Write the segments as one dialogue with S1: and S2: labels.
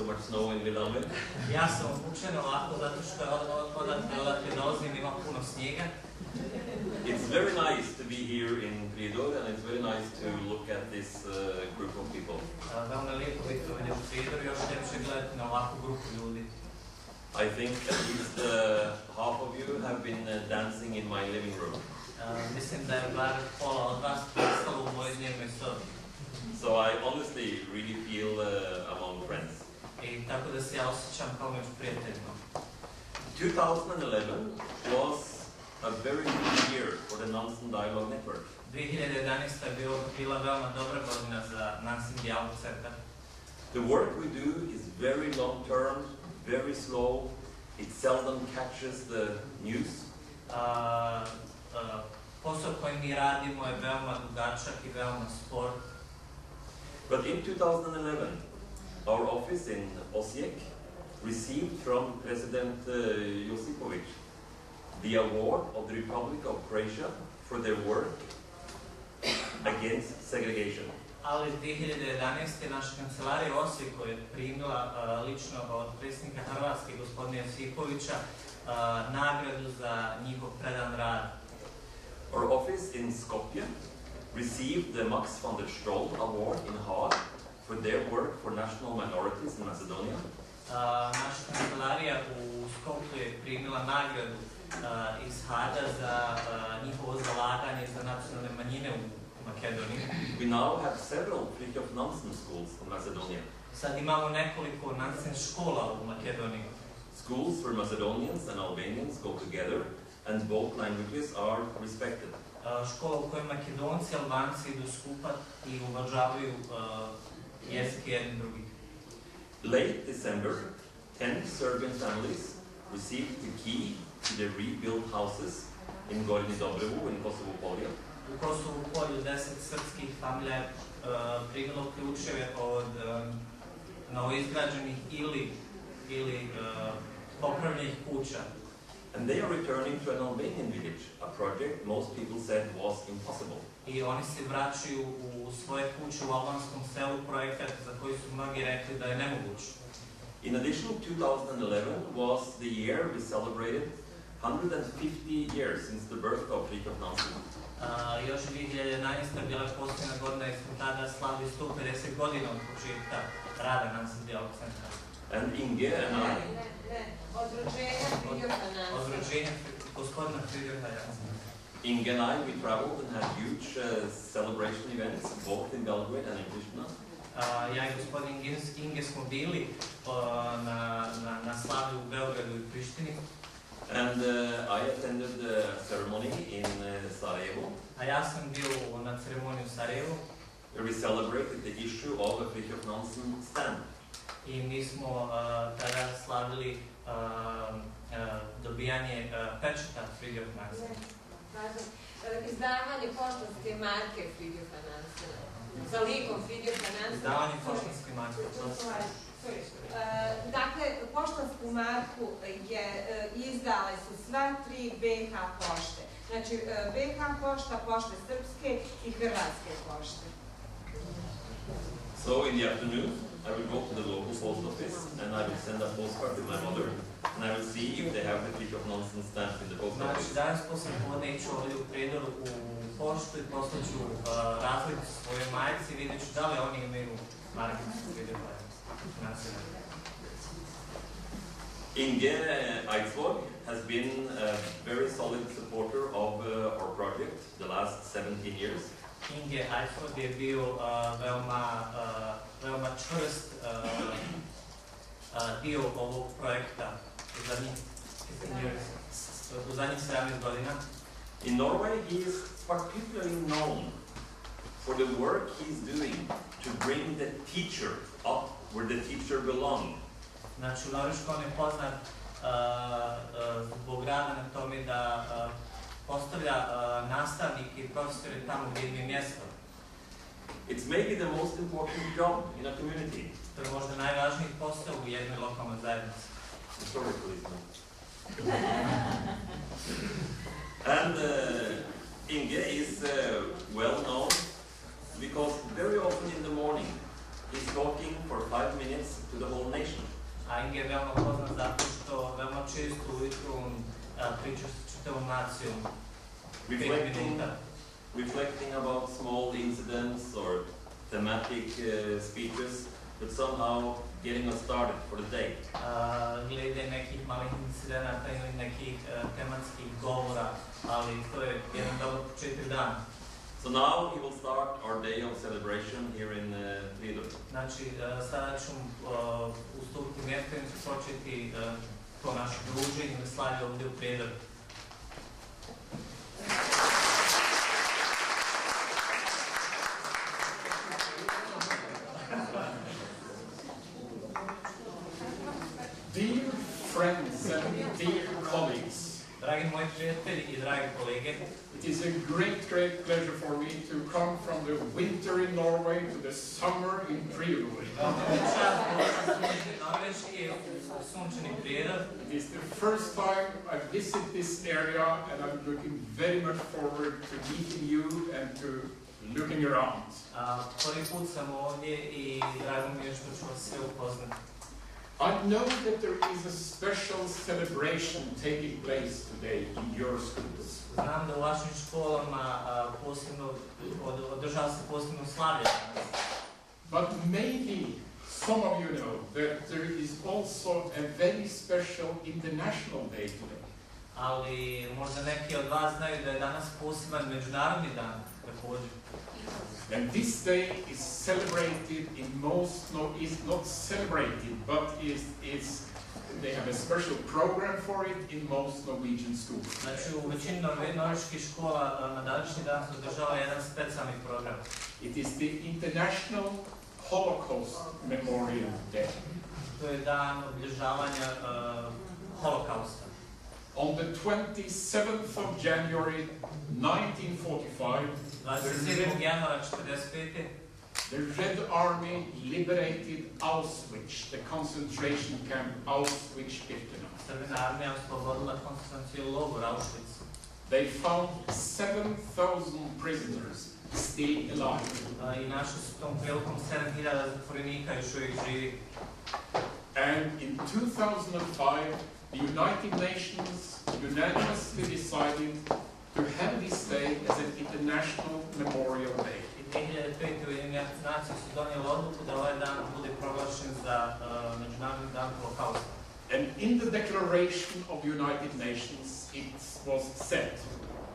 S1: so much snow in Vilhelmina.
S2: Ja sam obučen ovako zato što odakle dolazim ima puno snijega.
S1: It's very nice to be here in Prijedor, and it's very nice to look at this group of people.
S2: Veoma je lijepo biti ovdje u Prijedoru, još ljepše gledati na ovakvu grupu ljudi.
S1: I think at least half of you have been dancing in my living room.
S2: Mislim da je bar pola od vas pristalo u mojoj dnevnoj sobi.
S1: So I honestly really feel among friends.
S2: I tako da se ja osjećam kao među prijateljima.
S1: 2011 was a very good year for the Nansen Dialogue Network.
S2: 2011. je bila veoma dobra godina za Nansen Dialog Centar.
S1: The work we do is very long term, very slow. It seldom catches the news.
S2: Posao koji mi radimo je veoma dugačak i veoma spor.
S1: But in 2011, our office in Osijek received from President Josipovic the award of the Republic of Croatia for their work against segregation.
S2: Ali 2011. naša kancelarija Osijeku je primila lično od predsjednika Hrvatske, gospodina Josipovića, nagradu za njihov predan rad.
S1: Our office in Skopje received the Max van der Stroll Award in Haag for their work for national minorities in Macedonia.
S2: Naša kancelarija u Skopju je primila nagradu iz Haaga za njihovo zalaganje za nacionalne manjine u Makedoniji.
S1: We now have several Fridtjof Nansen schools in Macedonia.
S2: Sad imamo nekoliko Nansen škola u Makedoniji.
S1: Schools where Macedonians and Albanians go together and both languages are respected.
S2: Škola u kojoj Makedonci i Albanci idu skupa i uvažavaju jezike jedni drugih.
S1: Late December, 10 Serbian families received the key to the rebuilt houses in Gornji Dobrevu in Kosovo Polje.
S2: U Kosovu Polju 10 srpskih familija je primilo ključeve od novoizgrađenih ili popravljenih kuća.
S1: And they are returning to an Albanian village, a project most people said was impossible.
S2: I oni se vraćaju u svoje kuće u albanskom selu, projekat za koji su mnogi rekli da je nemoguć.
S1: In addition, 2011 was the year we celebrated 150 years since the birth of Fridtjof Nansen.
S2: Još 2011. bila je posljedna godina i smo tada slavili 150 godina od početka rada Nansen Dialog Centra.
S1: And Inge and I...
S3: Od rođenja
S2: gospodina Fridtjofa Nansena.
S1: Inge and I, we traveled and had huge celebration events, both in Belgrade and in Pristina.
S2: Ja i gospodin Inge smo bili na slavi u Beogradu i Prištini.
S1: And I attended the ceremony in Sarajevo.
S2: A ja sam bio na ceremoniji u Sarajevu.
S1: Where we celebrated the issue of a Fridtjof Nansen stamp.
S2: I mi smo tada slavili dobijanje pečata Fridtjof Nansena.
S3: Izdavanje poštanske marke Fridtjofa Nansena. Za likom Fridtjofa Nansena.
S2: Izdavanje poštanske marke.
S3: Dakle, poštansku marku izdale su sva tri BiH pošte. Znači, BiH pošta, pošte srpske i hrvatske pošte.
S1: So in the afternoon, I will go to the local post office and I will send a postcard to my mother and I will see if they have the Fridtjof Nansen stamp in the post office.
S2: Znači, danas poslije podne iću ovdje u Prijedoru u poštu i poslaću razliku svoje majici i vidjet ću da li oni imaju markicu Fridtjofa Nansena.
S1: Inge Eidsvag has been a very solid supporter of our project the last 17 years.
S2: Inge Eidsvag je bio veoma čvrst dio ovog projekta u zadnjih 17 godina.
S1: In Norway, he is particularly known for the work he's doing to bring the teacher up where the teacher belongs.
S2: Znači, u Norveškoj on je poznat zbog rada na tome da postavlja nastavnike i profesore tamo gdje im je mjesto.
S1: It's maybe the most important job in a community.
S2: To je možda najvažniji posao u jednoj lokalnoj zajednici.
S1: Sorry, policeman. And Inge is well known because very often in the morning is talking for 5 minutes to the whole nation.
S2: A Inge je veoma poznat zato što veoma često ujutru on priča s čitavom nacijom 5 minuta.
S1: Reflecting about small incidents or thematic speeches, but somehow getting us started for the day.
S2: Glede nekih malih incidenata ili nekih tematskih govora, ali to je jedan dobar početak dana.
S1: So now he will start our day of celebration here in Prijedor.
S2: Znači, sada ću ustupiti mjesto i početi to naše druženje i slavlje ovdje u Prijedoru.
S4: Dear friends and dear colleagues,
S2: Dragi moji prijatelji I dragi kolege,
S4: it is a great pleasure for me to come from the winter in Norway to the summer in Prijedor. It is the first time I visit this area and I'm looking very much forward to meeting you and to looking around.
S2: Prvi put sam ovdje I drago mi je što ću vas sve upoznati.
S4: I know that there is a special celebration taking place today in your schools.
S2: Znam da u vašim školama održava se posebno slavlje danas.
S4: But maybe some of you know that there is also a very special international day today.
S2: Ali možda neki od vas znaju da je danas poseban međunarodni dan također.
S4: And this day is celebrated in is not celebrated, but they have a special program for it in most Norwegian schools.
S2: Znači u većini norveških škola na današnji dan se održava jedan specijalni program.
S4: It is the International Holocaust Memorial Day.
S2: To je dan obilježavanja holokausta.
S4: On the 27th of January 1945,
S2: 27. januara 1945.
S4: the Red Army liberated Auschwitz, the concentration camp Auschwitz-Birkenau.
S2: Crvena armija oslobodila koncentracijski logor Auschwitz.
S4: They found 7,000 prisoners still alive.
S2: I našli su tom prilikom 7.000 zatvorenika još uvijek živi.
S4: And in 2005, the United Nations unanimously decided to have this day as an International Memorial Day.
S2: I 2005. Ujedinjene nacije su donijeli odluku da ovaj dan bude proglašen za Međunarodni dan holokausta.
S4: And in the Declaration of the United Nations, it was said,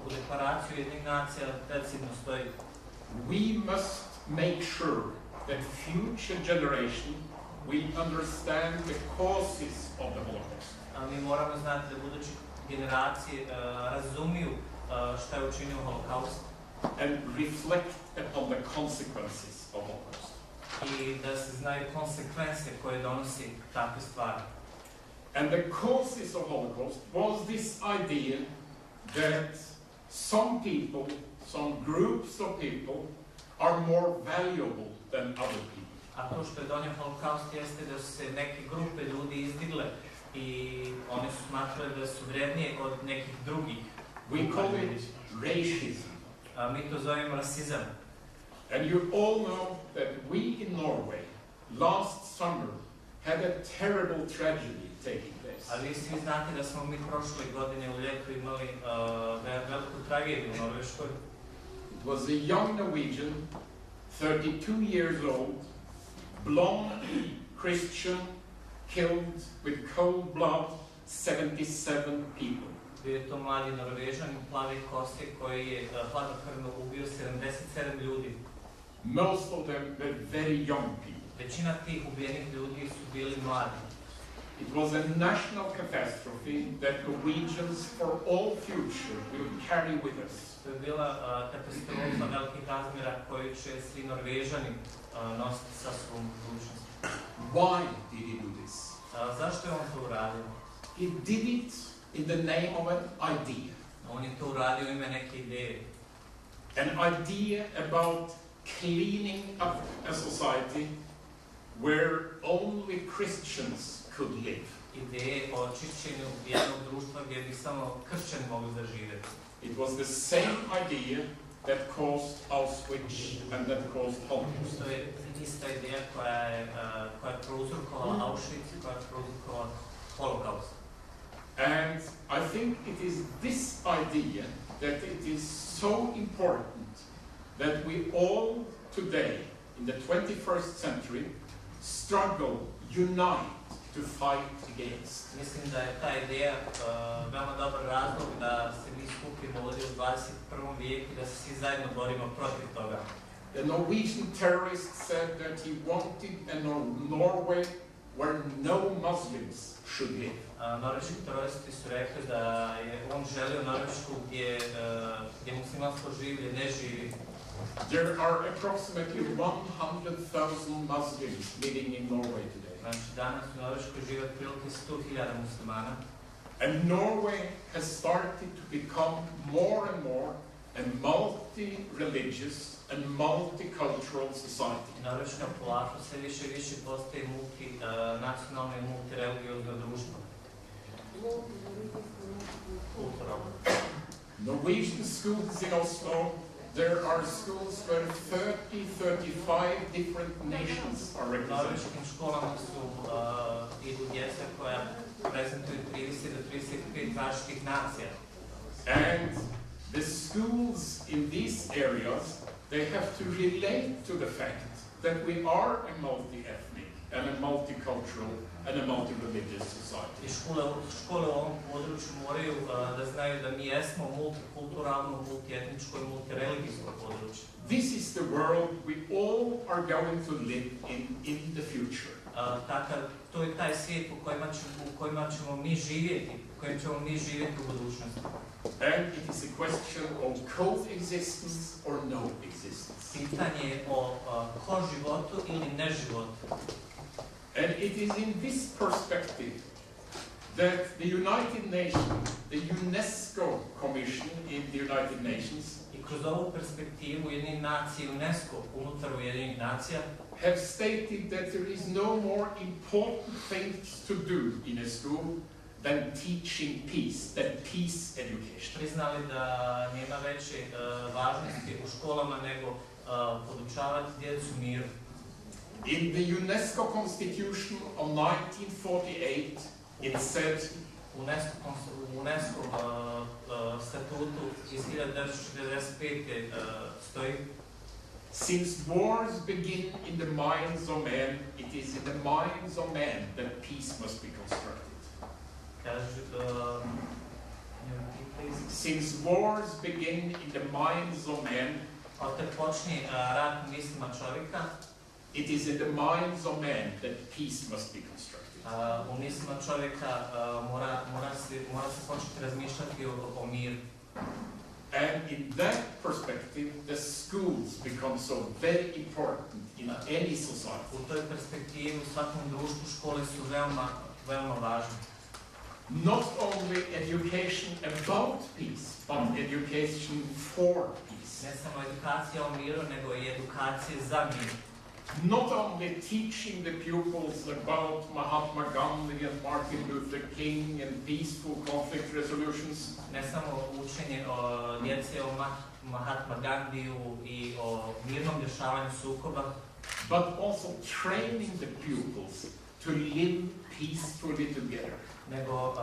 S2: U deklaraciji Ujedinjenih nacija decidno stoji:
S4: we must make sure that future generation will understand the causes of the Holocaust.
S2: Mi moramo znati da buduće generacije razumiju šta je učinio holokaust
S4: and reflect upon the consequences of Holocaust.
S2: I da se znaju konsekvence koje donosi takve stvari.
S4: And the causes of Holocaust was this idea that some people, some groups of people, are more valuable than other people.
S2: A to što je donio holokaust jeste da su se neke grupe ljudi izdigle I oni su smatrali da su vrednije od nekih drugih.
S4: We call it racism.
S2: Mi to zovemo rasizam.
S4: And you all know that we in Norway last summer had a terrible tragedy taking place.
S2: A vi svi znate da smo mi prošle godine u ljetu imali veliku tragediju u Norveškoj.
S4: It was a young Norwegian, 32 years old, blonde Christian, killed with cold blood 77 people.
S2: Bio je to mladi Norvežan u plave kosti koji je hladnokrvno ubio 77 ljudi.
S4: Most of them were very young people.
S2: Većina tih ubijenih ljudi su bili mladi.
S4: It was a national catastrophe that Norwegians for all future will carry with us.
S2: To je bila katastrofa velikih razmjera koju će svi Norvežani nositi sa svom budućnosti.
S4: Why did he do this?
S2: Zašto je on to uradio?
S4: He did it in the name of an idea.
S2: On je to uradio u ime neke ideje.
S4: An idea about cleaning up a society where only Christians could live.
S2: Ideje o očišćenju jednog društva gdje bi samo kršćani mogli da žive.
S4: It was the same idea that caused Auschwitz and that caused Holocaust.
S2: To je ista ideja koja je prouzrokovala Auschwitz i koja je prouzrokovala Holokaust.
S4: And I think it is this idea that it is so important that we all today, in the 21st century, struggle, unite to fight against.
S2: Mislim da je ta ideja veoma dobar razlog da se mi skupimo ovdje u 21. vijeku i da se svi zajedno borimo protiv toga.
S4: The Norwegian terrorist said that he wanted a Norway where no Muslims should live.
S2: Norveški teroristi su rekli da je on želio Norvešku gdje muslimansko življe ne živi.
S4: There are approximately 100,000 Muslims living in Norway today.
S2: Znači danas u Norveškoj žive otprilike 100.000 muslimana.
S4: And Norway has started to become more and more a multi-religious and multicultural society.
S2: Norveška polako sve više i više postaje multinacionalno i multireligiozno društvo. Kulturalno.
S4: Norwegian schools in Oslo, there are schools where 35 different nations are represented.
S2: Norveškim školama idu djeca koja prezentuju 30 do 35 različitih nacija.
S4: And the schools in these areas, they have to relate to the fact that we are a multi-ethnic and a multicultural and a multi-religious society.
S2: I škole u ovom području moraju da znaju da mi jesmo multikulturalno, multietničko i multireligijsko područje.
S4: This is the world we all are going to live in the future.
S2: To je taj svijet u kojima ćemo mi živjeti, u kojem ćemo mi živjeti u budućnosti.
S4: And it is a question of coexistence or no existence.
S2: Pitanje je o koživotu ili neživotu.
S4: And it is in this perspective that the United Nations, the UNESCO Commission in the United Nations,
S2: I kroz ovu perspektivu Ujedinjenih nacija, UNESCO unutar Ujedinjenih nacija,
S4: have stated that there is no more important things to do in a school than teaching peace, than peace education.
S2: priznali da nema veće važnosti u školama nego podučavati djecu miru.
S4: In the UNESCO Constitution of 1948, it said,
S2: UNESCO statutu iz 1945. Stoji:
S4: since wars begin in the minds of men, it is in the minds of men that peace must be constructed. Since wars begin in the minds of men,
S2: Od kad počne rat u mislima čovjeka,
S4: it is in the minds of men that peace must be constructed.
S2: u mislima čovjeka mora se početi razmišljati o miru.
S4: And in that perspective, the schools become so very important in any society.
S2: U toj perspektivi u svakom društvu škole su veoma važne.
S4: Not only education about peace, but education for peace.
S2: Ne samo edukacija o miru, nego i edukacija za mir.
S4: Not only teaching the pupils about Mahatma Gandhi and Martin Luther King and peaceful conflict resolutions,
S2: Ne samo učenje o djece o Mahatma Gandhiju i o mirnom rješavanju sukoba,
S4: but also training the pupils to live peacefully together.
S2: nego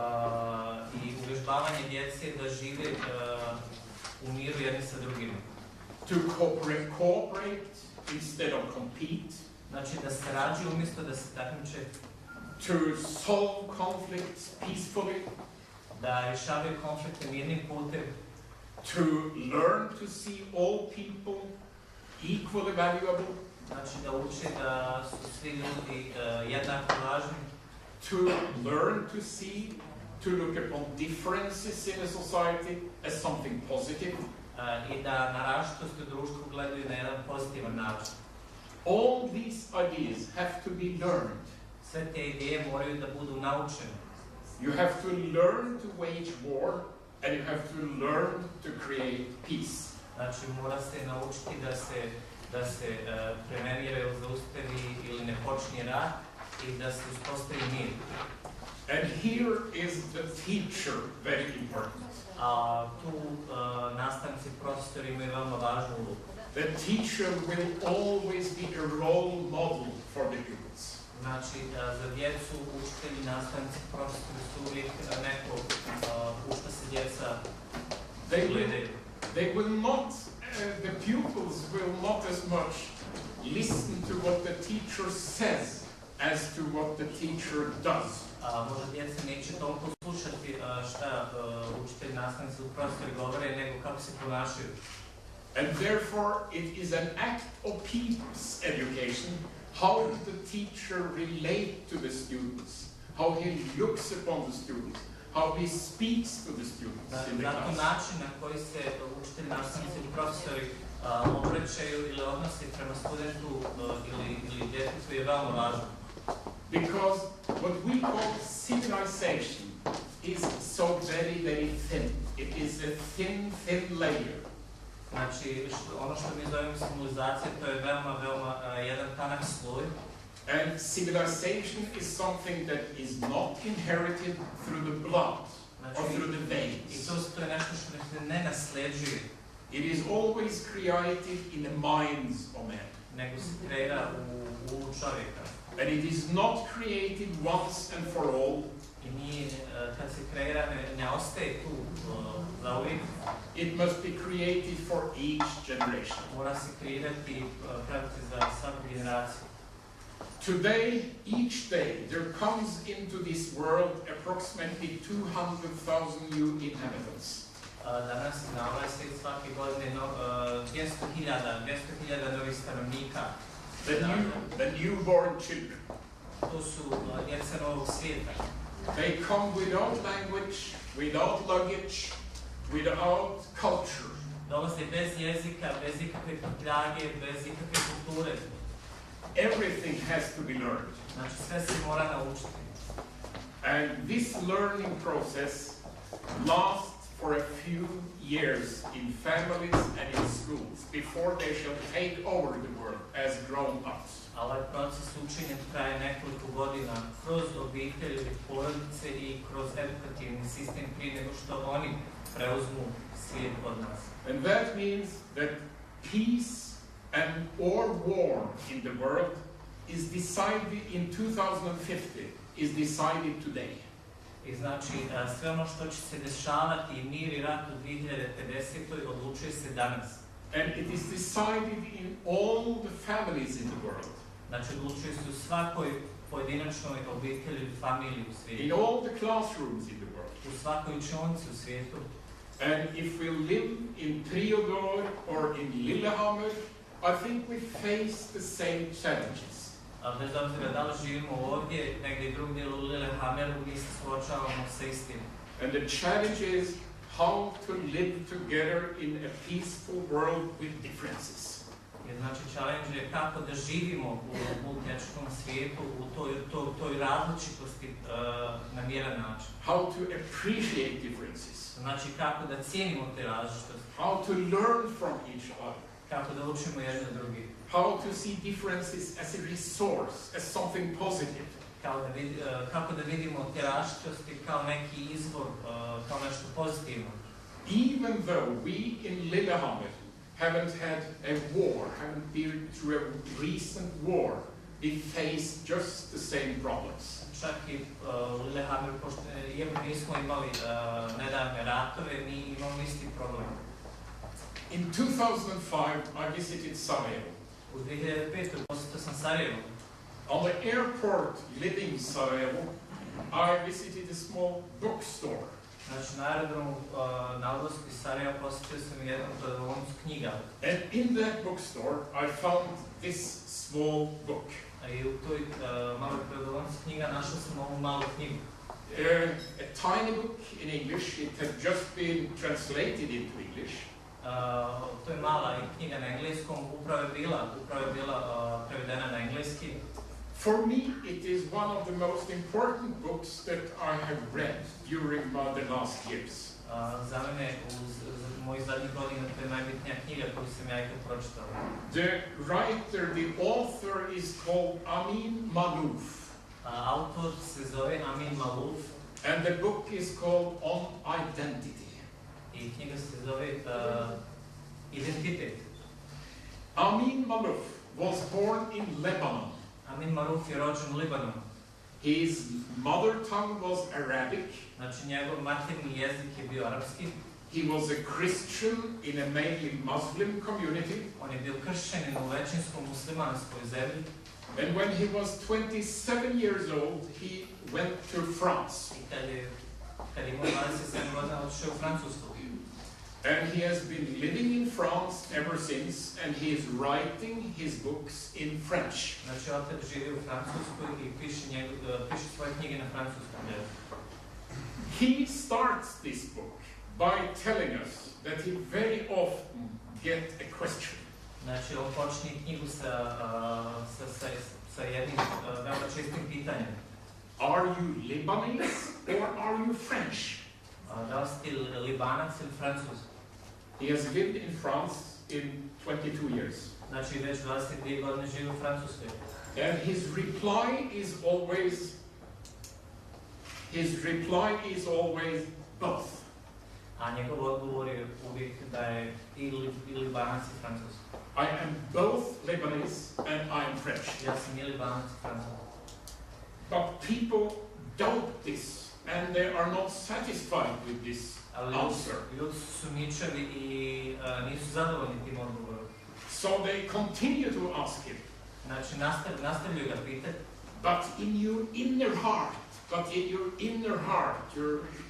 S2: i uvježbavanje djece da žive u miru jedni sa drugima.
S4: To cooperate instead of compete.
S2: Znači da sarađuju umjesto da se takmiče,
S4: To solve conflicts peacefully.
S2: da rješavaju konflikte mirnim putem,
S4: To learn to see all people equally valuable.
S2: znači da uče da su svi ljudi jednako važni,
S4: To learn to see, to look upon differences in a society as something positive.
S2: i da na različitosti u društvu gledaju na jedan pozitivan način.
S4: All these ideas have to be learned.
S2: Sve te ideje moraju da budu naučene.
S4: You have to learn to wage war, and you have to learn to create peace.
S2: Znači mora se naučiti da se prevenira ili zaustavi ili ne počne rat i da se uspostavi mir.
S4: And here is the teacher very important.
S2: Tu nastavnici, profesori imaju veoma važnu ulogu.
S4: The teacher will always be a role model for the pupils.
S2: Znači, za djecu, učitelji, nastavnici, profesori su uvijek neko u što se djeca gledaju.
S4: They will not, the pupils will not as much listen to what the teacher says as to what the teacher does.
S2: Možda djeca neće toliko slušati šta učitelji, nastavnici ili profesori govore, nego kako se ponašaju.
S4: And therefore, it is an act of people's education, how the teacher relates to the students, how he looks upon the students, how he speaks to the students in the
S2: Zato
S4: class.
S2: način na koji se učitelji, nastavnici ili profesori obraćaju ili odnosi prema studentu ili djetetu je veoma važno.
S4: Because what we call civilization is so very, very thin. It is a thin, thin layer.
S2: Znači, ono što mi zovemo civilizacija, to je veoma jedan tanak sloj.
S4: And civilization is something that is not inherited through the blood or through the veins.
S2: I to je nešto što se ne nasljeđuje.
S4: It is always created in the minds of men.
S2: Nego se kreira u čovjeka.
S4: And it is not created once and for all.
S2: I nije, kad se kreira, ne ostaje tu za uvijek.
S4: It must be created for each generation.
S2: Mora se kreirati i praviti za svaku generaciju.
S4: Today, each day, there comes into this world approximately 200,000 new inhabitants.
S2: Danas na ovaj svijet svake godine 200.000 novih stanovnika.
S4: The newborn children.
S2: To su djeca novog svijeta.
S4: They come without language, without luggage, without culture.
S2: Dolaze bez jezika, bez ikakve prtljage, bez ikakve kulture.
S4: Everything has to be learned.
S2: Znači sve se mora naučiti.
S4: And this learning process lasts for a few years in families and in schools before they shall take over the world as grown-ups.
S2: Ovaj proces učenja traje nekoliko godina kroz obitelji, porodice i kroz edukativni sistem prije nego što oni preuzmu svijet od nas.
S4: And that means that peace and or war in the world is decided in 2050, is decided today.
S2: I znači sve ono što će se dešavati, mir i rat u 2050. odlučuje se danas.
S4: And it is decided in all the families in the world.
S2: Znači odlučuje se u svakoj pojedinačnoj obitelji, familiji u svijetu.
S4: In all the classrooms in the world.
S2: U svakoj učionici u svijetu.
S4: And if we live in Prijedor or in Lillehammer, I think we face the same challenges.
S2: Bez obzira da li živimo ovdje, negdje drugdje u Lillehammeru, mi se suočavamo sa istim.
S4: And the challenge is how to live together in a peaceful world with differences.
S2: Znači, challenge je kako da živimo u multietničkom svijetu, u toj različitosti na miran način.
S4: How to appreciate differences.
S2: Znači, kako da cijenimo te različitosti.
S4: How to learn from each other.
S2: Kako da učimo jedno drugi.
S4: How to see differences as a resource, as something positive.
S2: Kako da vidimo te različitosti kao neki izvor, kao nešto pozitivno.
S4: Even though we in Lillehammer haven't had a war, haven't been through a recent war, we face just the same problems.
S2: Čak i u Lillehammeru, pošto iako nismo imali nedavne ratove, mi imamo isti problem.
S4: In 2005, I visited Sarajevo.
S2: U 2005. posjetio sam Sarajevo.
S4: On the airport leaving Sarajevo, I visited a small bookstore.
S2: Znači, na aerodromu na odlasku iz Sarajeva posjetio sam jednu prodavnicu knjiga.
S4: And in that bookstore, I found this small book.
S2: I u toj maloj prodavnici knjiga našao sam ovu malu knjigu.
S4: A tiny book in English. It had just been translated into English.
S2: To je mala knjiga na engleskom, upravo je bila prevedena na engleski.
S4: For me, it is one of the most important books that I have read during the last years.
S2: Za mene, u mojih zadnjih godina, to je najbitnija knjiga koju sam ja ikad pročitao.
S4: The writer, the author is called Amin Malouf.
S2: Autor se zove Amin Malouf.
S4: And the book is called On Identity.
S2: I knjiga se zove Identitet.
S4: Amin Malouf was born in Lebanon.
S2: Amin Malouf je rođen u Libanonu.
S4: His mother tongue was Arabic.
S2: Znači njegov maternji jezik je bio arapski.
S4: He was a Christian in a mainly Muslim community.
S2: On je bio kršćanin u većinskom muslimanskoj zemlji.
S4: And when he was 27 years old, he went to France.
S2: I kad je imao 27 godina, otišao u Francusku.
S4: And he has been living in France ever since, and he is writing his books in French.
S2: Znači, opet živi u Francuskoj i piše svoje knjige na francuskom jeziku.
S4: He starts this book by telling us that he very often gets a question.
S2: Znači, on počne knjigu sa jednim veoma čestim pitanjem.
S4: Are you Lebanese or are you French?
S2: Da li ste Libanac ili Francuz?
S4: He has lived in France in 22 years.
S2: Znači, već 22 godine živi u Francuskoj.
S4: And his reply is always both.
S2: A njegov odgovor je uvijek da je i Libanac i Francuz.
S4: I am both Lebanese and I am French.
S2: Ja sam i Libanac i Francuz.
S4: But people doubt this and they are not satisfied with this answer.
S2: Ljudi su sumnjičavi i nisu zadovoljni tim odgovorom.
S4: So they continue to ask him.
S2: Znači, nastavljaju ga pitati.
S4: But in your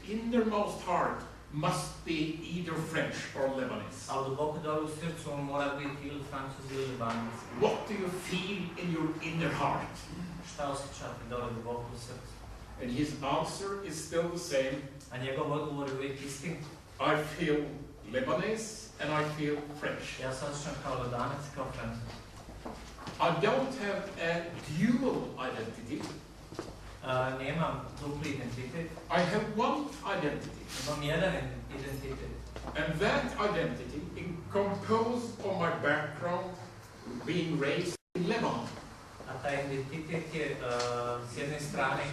S4: innermost heart must be either French or Lebanese.
S2: Ali duboko dole u srcu on mora biti ili Francuz ili Libanac.
S4: What do you feel in your inner heart?
S2: Šta osjećate dole duboko u srcu?
S4: And his answer is still the same.
S2: A njegov odgovor je uvijek isti.
S4: I feel Lebanese and I feel French.
S2: Ja se osjećam kao Libanac i kao Francuz.
S4: I don't have a dual identity.
S2: Nemam dupli identitet.
S4: I have one identity.
S2: Imam jedan identitet.
S4: And that identity is composed of my background being raised in Lebanon.
S2: A taj identitet je s jedne strane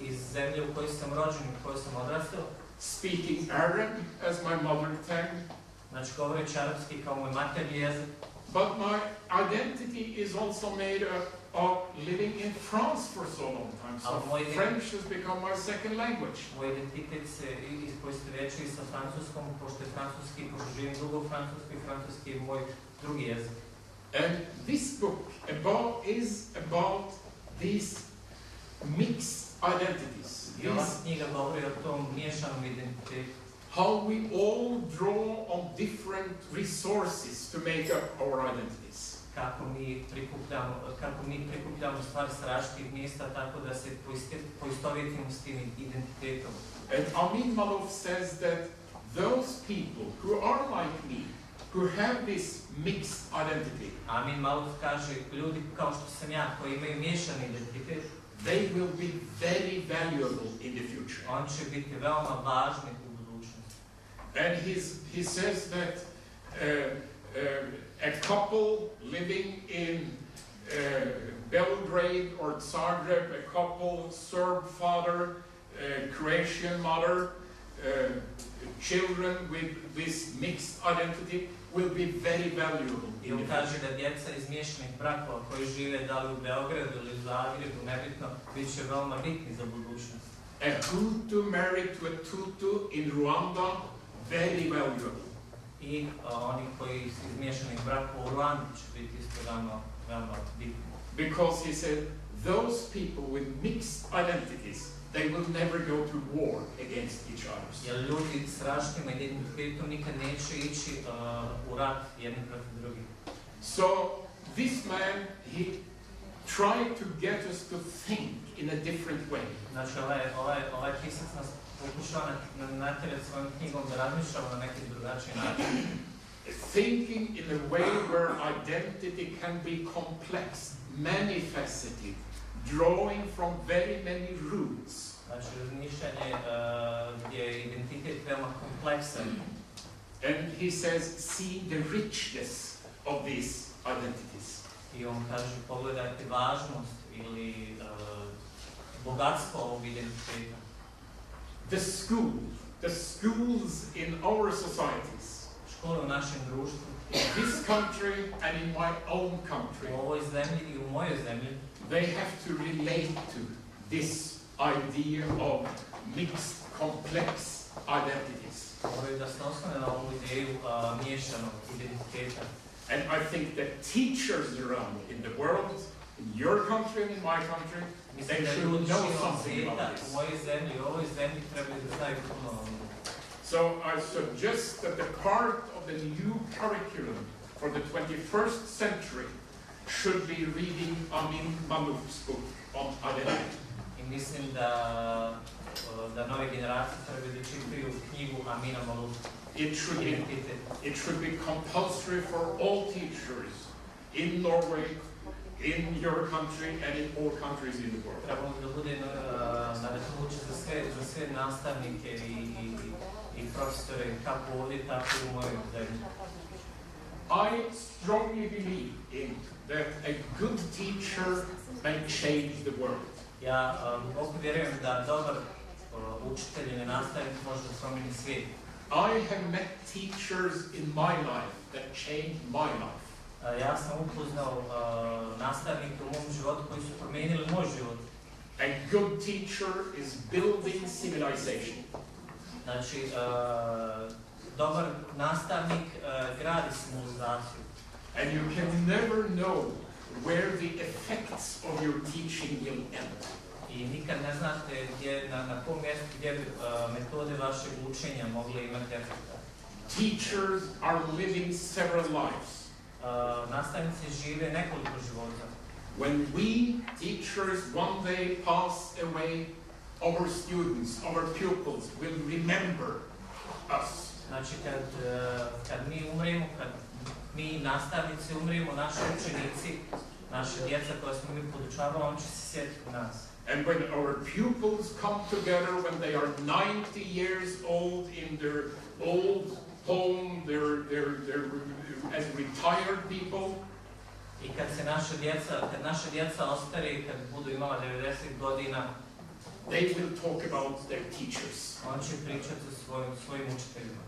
S2: iz zemlje u kojoj sam rođen, u kojoj sam odrastao.
S4: Speaking Arab as my mother tongue.
S2: Znači govoreći arapski kao moj maternji jezik.
S4: But my identity is also made up of living in France for so long time. So French has become my second language.
S2: Moj identitet se poistovjećuje sa francuskom, pošto je francuski, pošto živim dugo u Francuskoj, francuski je moj drugi jezik.
S4: And this book is about these mixed identities.
S2: I ova knjiga govori o tom miješanom identitetu.
S4: How we all draw on different resources to make up our identities.
S2: Kako mi prikupljamo stvari s različitih mjesta tako da se poistovjetimo s tim identitetom.
S4: And Amin Malouf says that those people who are like me, who have this mixed identity,
S2: Amin Malouf kaže, ljudi kao što sam ja, koji imaju miješani identitet,
S4: they will be very valuable in the future.
S2: On će biti veoma važni u budućnosti.
S4: And he says that a couple living in Belgrade or Zagreb, a couple, Serb father, Croatian mother, children with this mixed identity will be very valuable.
S2: I on kaže da djeca iz miješanih brakova koji žive da li u Beogradu ili u Zagrebu, nebitno, bit će veoma bitni za budućnost.
S4: A Hutu married to a Tutsi in Rwanda, very valuable.
S2: I oni koji iz miješanih brakova u Rwandi će biti isto veoma bitni.
S4: Because he said, those people with mixed identities, they will never go to war against each other.
S2: Jer ljudi s različitim identitetom nikad neće ići u rat jedni protiv drugih.
S4: So this man, he tried to get us to think in a different way.
S2: Znači ovaj pisac nas pokušao natjerati svojom knjigom da razmišljamo na neki drugačiji način.
S4: Thinking in a way where identity can be complex, many-faceted, drawing from very many roots.
S2: Znači razmišljanje gdje je identitet veoma kompleksan.
S4: And he says, see the richness of these identities.
S2: I on kaže, pogledajte važnost ili bogatstvo ovog identiteta.
S4: The schools in our societies,
S2: Škole u našem društvu,
S4: in this country and in my own country,
S2: u ovoj zemlji i u mojoj zemlji,
S4: they have to relate to this idea of mixed, complex identities.
S2: moraju da se oslone na ovu ideju miješanog identiteta.
S4: And I think that teachers around in the world, in your country and in my country,
S2: Mislim
S4: they
S2: da
S4: should
S2: ljudi
S4: know
S2: širom
S4: something
S2: svijeta,
S4: about
S2: u
S4: this.
S2: mojoj zemlji i u ovoj zemlji trebaju da znaju puno o ovom.
S4: So I suggest that the part of the new curriculum for the 21st century should be reading Amin Malouf's book on identity.
S2: I mislim da nove generacije trebaju da čitaju knjigu Amina Maloufa.
S4: It should be compulsory for all teachers in Norway, in your country, and in all countries in the world.
S2: Trebalo da bude naređujuće za sve nastavnike i profesore, kako ovdje, tako i u mojoj zemlji.
S4: I strongly believe in that a good teacher may change the world.
S2: Ja duboko vjerujem da dobar učitelj ili nastavnik može da promijeni svijet.
S4: I have met teachers in my life that changed my life.
S2: Ja sam upoznao nastavnike u mom životu koji su promijenili moj život.
S4: A good teacher is building civilization.
S2: Znači, dobar nastavnik gradi civilizaciju.
S4: And you can never know where the effects of your teaching will end.
S2: I nikad ne znate na kom mjestu gdje bi metode vašeg učenja mogle imati efekta.
S4: Teachers are living several lives.
S2: Nastavnici žive nekoliko života.
S4: When we, teachers, one day pass away, our students, our pupils will remember us.
S2: Znači, kad mi umremo, kad mi nastavnici umremo, naši učenici, naše djeca koje smo mi podučavali, on će se sjetiti nas.
S4: And when our pupils come together, when they are 90 years old in their old home, they're as retired people,
S2: I kad naša djeca ostare, kad budu imala 90 godina,
S4: they will talk about their teachers.
S2: on će pričati o svojim učiteljima.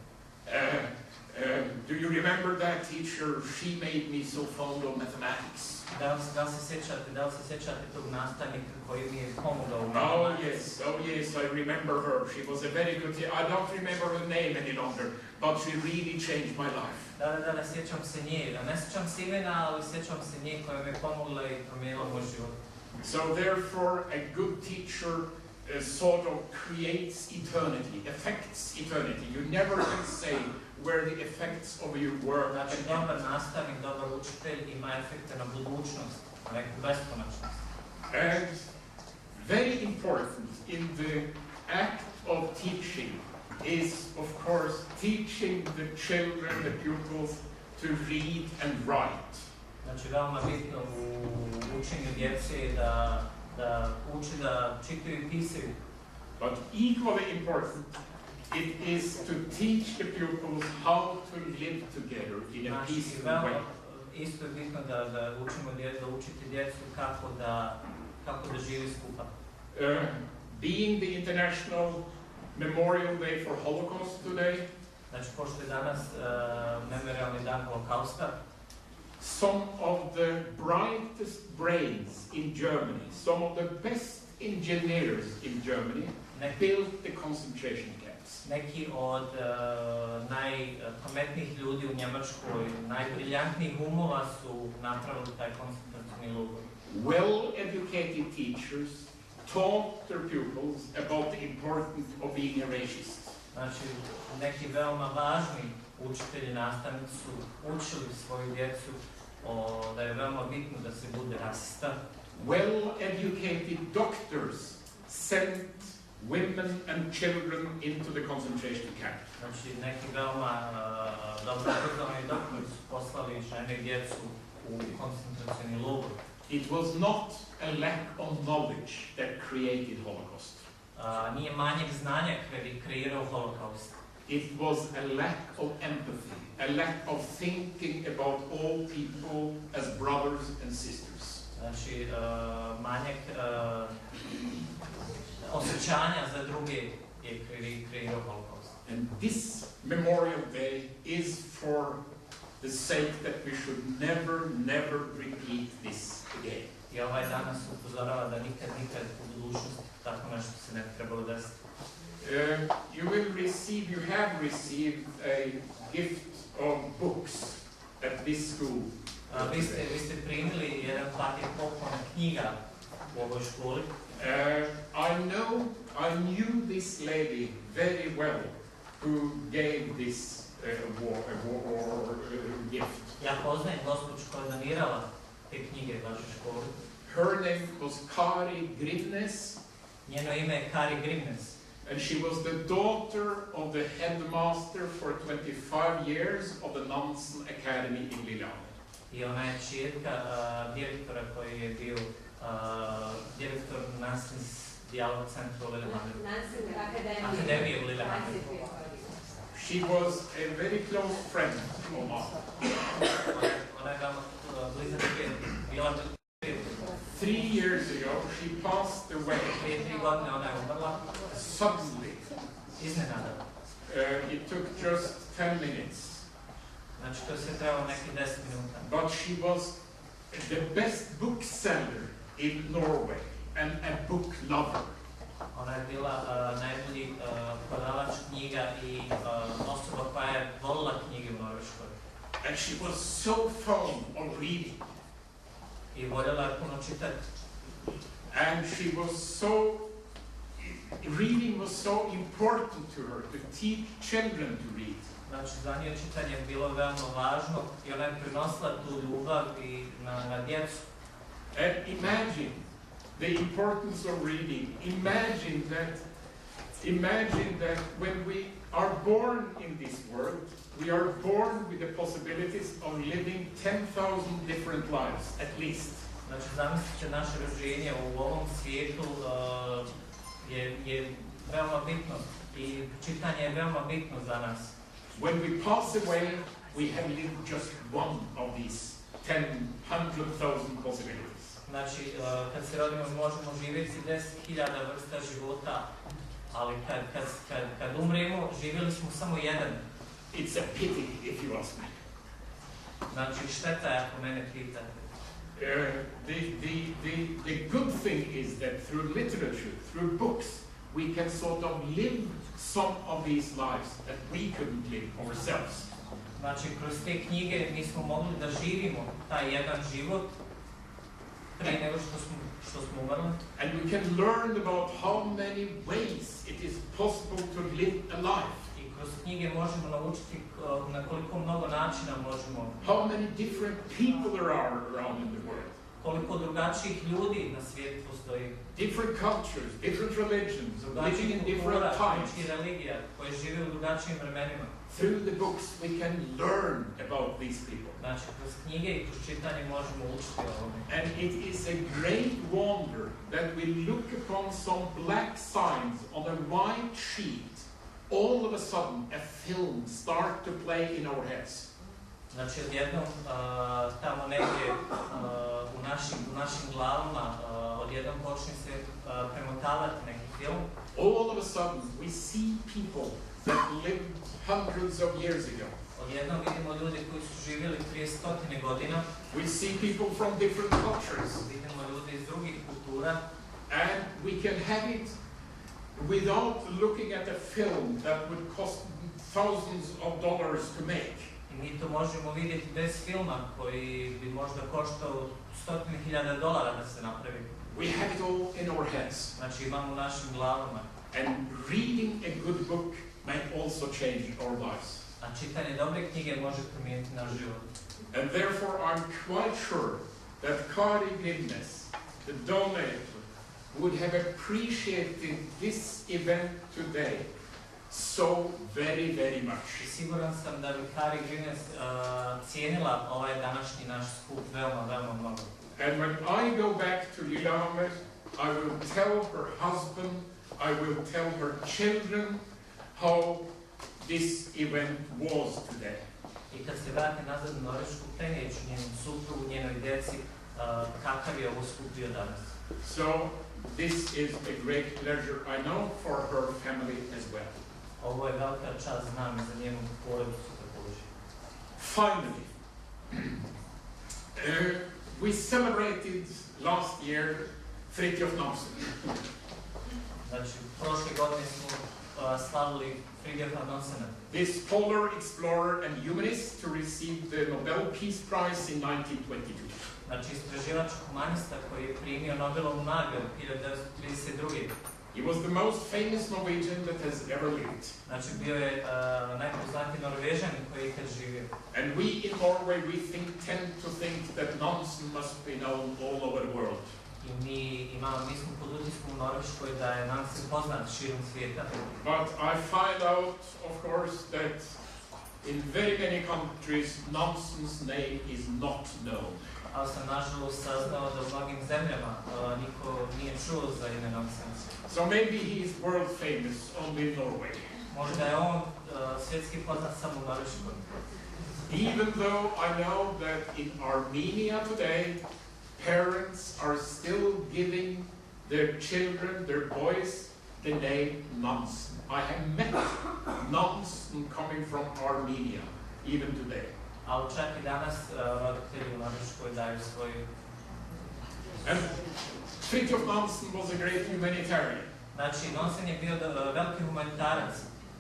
S4: Do you remember that teacher? She made me so fond of mathematics.
S2: Da li se sjećate tog nastavnika koji mi je pomogao u
S4: Oh
S2: matematici?
S4: yes, I remember her. She was a very good teacher. I don't remember her name any longer, but she really changed my life.
S2: Da, sjećam se nje. Ne sjećam se imena, ali sjećam se nje koja mi je pomogla i promijenila moj život.
S4: So therefore, a good teacher sort of creates eternity, affects eternity. You never can say where the effects of your work
S2: Znači, dobar nastavnik, dobar učitelj ima efekte na budućnost, na neku beskonačnost.
S4: And very important in the act of teaching is, of course, teaching the children, the pupils, to read and write.
S2: Znači, veoma bitno u učenju djece je da uči da čitaju i pisaju.
S4: But equally important, it is to teach the pupils how to live together in a peaceful way.
S2: Isto je bitno da učite djecu kako da živi skupa.
S4: Being the International Memorial Day for Holocaust today,
S2: Znači, pošto je danas memorialni dan Holokausta,
S4: some of the brightest brains in Germany, some of the best engineers in Germany, built the concentration camps.
S2: neki od najpametnijih ljudi u Njemačkoj, najbriljantnijih umova su napravili taj koncentracijni logor.
S4: Well-educated teachers taught their pupils about the importance of being a racist.
S2: Znači, neki veoma važni učitelji, nastavnici su učili svoju djecu da je veoma bitno da se bude rasista.
S4: Well-educated doctors sent women and children into the concentration camp.
S2: Znači, neki veoma dobro obrazovani doktori su poslali žene i djecu u koncentracijni logor.
S4: It was not a lack of knowledge that created Holocaust.
S2: Nije manjak znanja kreirao holokaust.
S4: It was a lack of empathy, a lack of thinking about all people as brothers and sisters.
S2: Znači, manjak osjećanja za druge je kreirao holokaust.
S4: And this Memorial Day is for the sake that we should never repeat this again.
S2: I ovaj danas upozorava da nikad u budućnosti tako nešto se ne trebalo desiti.
S4: You have received a gift of books at this school.
S2: Vi ste primili jedan paket poklona knjiga u ovoj školi.
S4: I knew this lady very well who gave this gift.
S2: Ja poznajem gospođu koja je donirala te knjige vašoj školi.
S4: Her name was Kari Grimnes.
S2: Njeno ime je Kari Grimnes.
S4: And she was the daughter of the headmaster for 25 years of the Nansen Academy in Lillehammer.
S2: I ona je čirka direktora koji je bio direktor Nansens dijalog centra u Lillehammeru. Akademije u Lillehammeru.
S4: She was a very close friend of mine.
S2: Ona je veoma blizak prijatelj.
S4: 3 years ago, she passed away.
S2: Prije 3 godine ona je umrla.
S4: Suddenly.
S2: Iznenada.
S4: It took just 10 minutes.
S2: Znači, to se trebalo nekih 10 minuta.
S4: But she was the best bookseller in Norway and a book lover.
S2: Ona je bila najbolji prodavač knjiga i osoba koja je volila knjige u Norveškoj.
S4: And she was so fond of reading.
S2: I voljela je puno čitati.
S4: And she was so, reading was so important to her, to teach children to read.
S2: Znači, za nje čitanje je bilo veoma važno i ona je prinosila tu ljubav i na djecu.
S4: And imagine the importance of reading. Imagine that when we are born in this world, we are born with the possibilities of living 10,000 different lives, at least.
S2: Znači, zamislite naše rođenje u ovom svijetu je veoma bitno i čitanje je veoma bitno za nas.
S4: When we pass away, we have lived just one of these 100,000 possibilities.
S2: Znači, kad se rodimo možemo živjeti 10.000 vrsta života, ali kad umremo, živjeli smo samo jedan.
S4: It's a pity if you ask me.
S2: Znači, šteta je ako mene pitate.
S4: The good thing is that through literature, through books, we can sort of live some of these lives that we couldn't live ourselves.
S2: Znači, kroz te knjige mi smo mogli da živimo taj jedan život prije nego što smo umrli.
S4: And we can learn about how many ways it is possible to live a life.
S2: I kroz knjige možemo naučiti na koliko mnogo načina možemo.
S4: How many different people there are around in the world.
S2: Koliko drugačijih ljudi na svijetu postoji.
S4: Different cultures, different religions, living in different times.
S2: Religija koje žive u drugačijim vremenima.
S4: Through the books we can learn about these people.
S2: Znači, kroz knjige i kroz čitanje možemo učiti o ovome.
S4: And it is a great wonder that we look upon some black signs on a white sheet. All of a sudden, a film start to play in our heads.
S2: Znači, odjednom tamo negdje u našim glavama odjednom počne se premotavati neki film.
S4: All of a sudden, we see people that lived hundreds of years ago.
S2: Odjednom vidimo ljude koji su živjeli prije 100 godina.
S4: We see people from different cultures.
S2: Vidimo ljude iz drugih kultura.
S4: And we can have it without looking at a film that would cost thousands of dollars to make.
S2: I mi to možemo vidjeti bez filma koji bi možda koštao $100,000 da se napravi.
S4: We have it all in our heads.
S2: Znači, imamo u našim glavama.
S4: And reading a good book may also change our lives.
S2: A čitanje dobre knjige može promijeniti naš život.
S4: And therefore I'm quite sure that Kari Grimnes, the donator, would have appreciated this event today so very, very much.
S2: I siguran sam da bi Kari Grimnes cijenila ovaj današnji naš skup veoma, veoma mnogo.
S4: And when I go back to Lillehammer, I will tell her husband, I will tell her children how this event was today.
S2: I kad se vrati nazad u Norvešku, prenijeću njenom suprugu, njenoj djeci kakav je ovo skup bio danas.
S4: So this is a great pleasure, I know, for her family as well.
S2: Ovo je velika čast, znam, za njenu porodicu također.
S4: Finally, we celebrated last year Fridtjof Nansen.
S2: Znači, prošle godine smo slavili Fridtjofa Nansena.
S4: This polar explorer and humanist to receive the Nobel Peace Prize in 1922.
S2: Znači, istraživač humanista koji je primio Nobelovu nagradu 1932.
S4: He was the most famous Norwegian that has ever lived.
S2: Znači, bio je najpoznatiji Norvežanin koji je ikad živio.
S4: And we in Norway, tend to think that Nansen must be known all over the world.
S2: I mi smo pod utiskom u Norveškoj da je Nansen poznat širom svijeta.
S4: But I find out, of course, that in very many countries, Nansen's name is not known.
S2: Ali sam nažalost saznao da u mnogim zemljama niko nije čuo za ime Nansena.
S4: So maybe he is world famous only in Norway.
S2: Možda je on svjetski poznat samo u Norveškoj.
S4: Even though I know that in Armenia today, parents are still giving their children, their boys, the name Nansen. I have met Nansen coming from Armenia, even today.
S2: Ali čak i danas roditelji u Norveškoj daju svoju.
S4: And Fridtjof Nansen was a great humanitarian.
S2: Znači, Nansen je bio veliki humanitarac.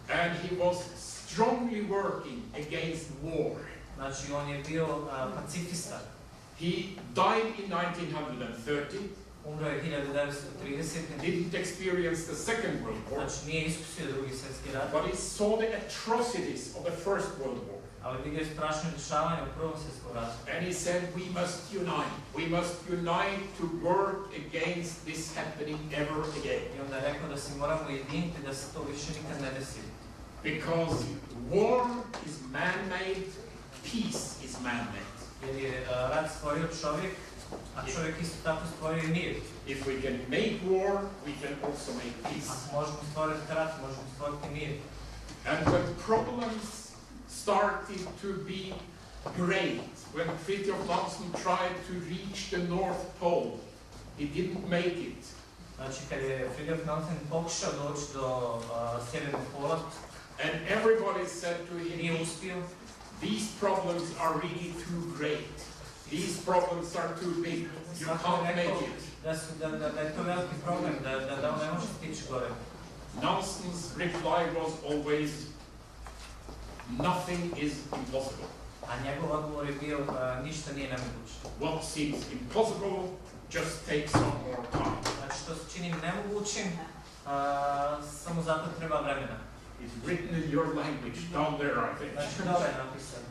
S4: And he was strongly working against war.
S2: Znači, on je bio pacifista.
S4: He died in 1930.
S2: Umro je 1930.
S4: Didn't experience the Second World War.
S2: Znači, nije iskusio drugi svjetski rat.
S4: But he saw the atrocities of the First World War.
S2: Ali vidio je strašno dešavanje u Prvom svjetskom ratu.
S4: And he said, we must unite. We must unite to work against this happening ever again.
S2: I onda je rekao da se moramo ujediniti da se to više nikad ne desi.
S4: Because war is man-made, peace is man-made.
S2: Jer je rat stvorio čovjek, a čovjek isto tako stvorio i mir.
S4: If we can make war, we can also make peace.
S2: Ako možemo stvoriti rat, možemo stvoriti mir.
S4: And when problems started to be great, when Fridtjof Nansen tried to reach the North Pole, he didn't make it.
S2: Znači, kad je Fridtjof Nansen pokušao doći do sjevernog pola,
S4: and everybody said to
S2: nije
S4: him,
S2: uspio.
S4: these problems are really too great. These problems are too big. You can't make it.
S2: Da je to veliki problem, da on ne može stići gore.
S4: Nansen's reply was always, nothing is impossible.
S2: A njegov odgovor je bio, ništa nije nemoguće.
S4: What seems impossible just takes some more time.
S2: Znači, što se čini nemogućim, samo zato treba vremena.
S4: It's written in your language, down there, I think.
S2: Znači, dobro je napisano.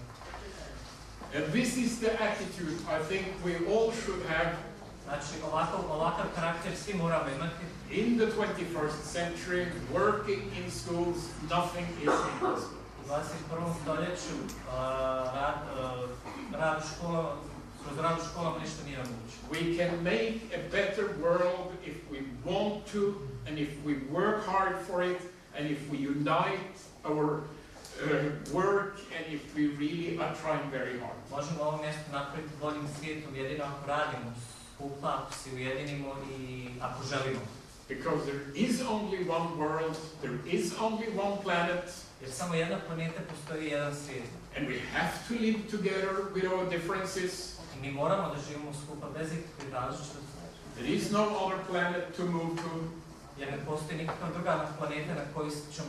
S4: And this is the attitude I think we all should have.
S2: Znači, ovakav karakter svi moramo imati.
S4: In the 21st century, working in schools, nothing is impossible.
S2: U 21. stoljeću kroz rad u školama ništa nije moguće.
S4: We can make a better world if we want to, and if we work hard for it, and if we unite our work, and if we really are trying very hard.
S2: Možemo ovo mjesto napraviti boljim svijetom jedino ako radimo skupa, ako se ujedinimo i ako želimo.
S4: Because there is only one world, there is only one planet,
S2: Jer samo jedna planeta postoji jedan svijet.
S4: and we have to live together with our differences.
S2: I mi moramo da živimo skupa bez ikakvih različitosti.
S4: There is no other planet to move to.
S2: Jer ne postoji nikakva druga planeta na koju se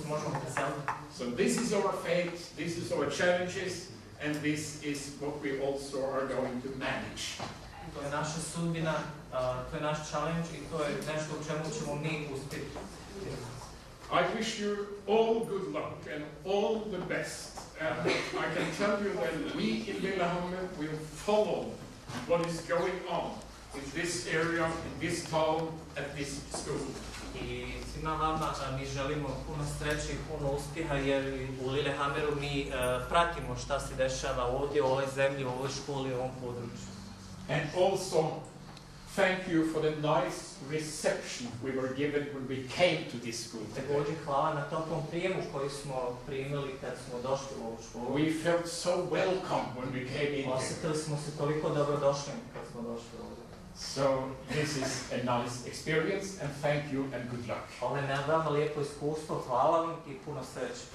S2: možemo preseliti.
S4: So this is our fate, this is our challenges, and this is what we also are going to manage.
S2: To je naša sudbina, to je naš challenge i to je nešto u čemu ćemo mi uspjeti.
S4: I wish you all good luck and all the best. And I can tell you that we in Lillehammer will follow what is going on in this area, in this town, at this school.
S2: I svima vama mi želimo puno sreće i puno uspjeha jer u Lillehammeru mi pratimo šta se dešava ovdje u ovoj zemlji, u ovoj školi, u ovom području.
S4: And also thank you for the nice reception we were given when we came to this school today.
S2: Također hvala na toplom prijemu koji smo primili kad smo došli u ovu školu.
S4: We felt so welcome when we came in here.
S2: Osjetili smo se toliko dobrodošli kad smo došli ovdje.
S4: So this is a nice experience, and thank you and good luck.
S2: Ovo je veoma lijepo iskustvo, hvala vam i puno sreće.